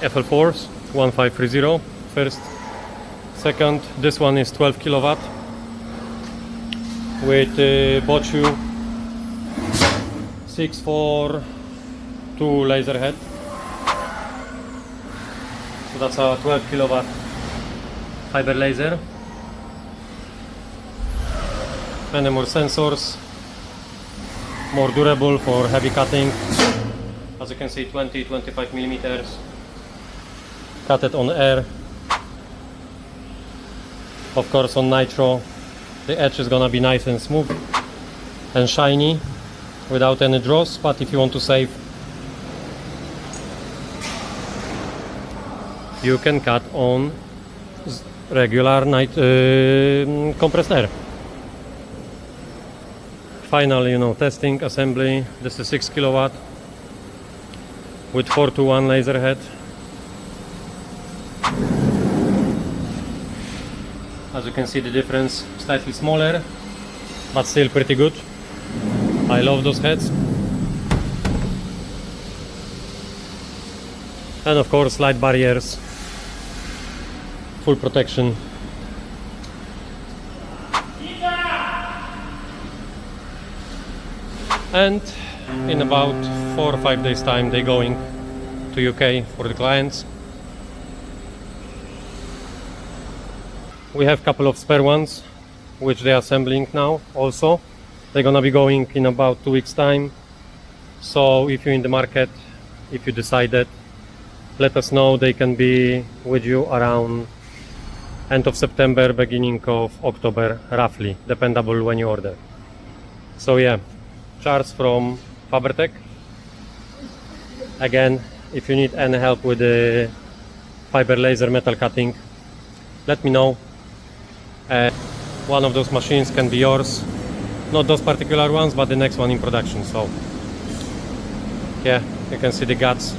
FL4s 1530 first. Second, this one is 12 kilowatt with Bochu 642 laser head. So that's a 12 kilowatt fiber laser. Many more sensors, more durable for heavy cutting. As you can see, 20-25 millimeters, cut it on air. Of course, on nitro, the edge is gonna be nice and smooth and shiny without any dross. But if you want to save, you can cut on regular compressed air. Final, testing, assembly. This is 6 kilowatt with 4-to-1 laser head. As you can see, the difference, slightly smaller, but still pretty good. I love those heads. And of course, light barriers, full protection. And in about 4 or 5 days time, they're going to UK for the clients. We have a couple of spare ones which they are assembling now also. They're gonna be going in about 2 weeks time. So if you're in the market, if you decided, let us know. They can be with you around end of September, beginning of October, roughly, dependable when you order. So yeah, Charles from Fabertec. Again, if you need any help with the fiber laser metal cutting, let me know. One of those machines can be yours. Not those particular ones, but the next one in production. So yeah, you can see the guts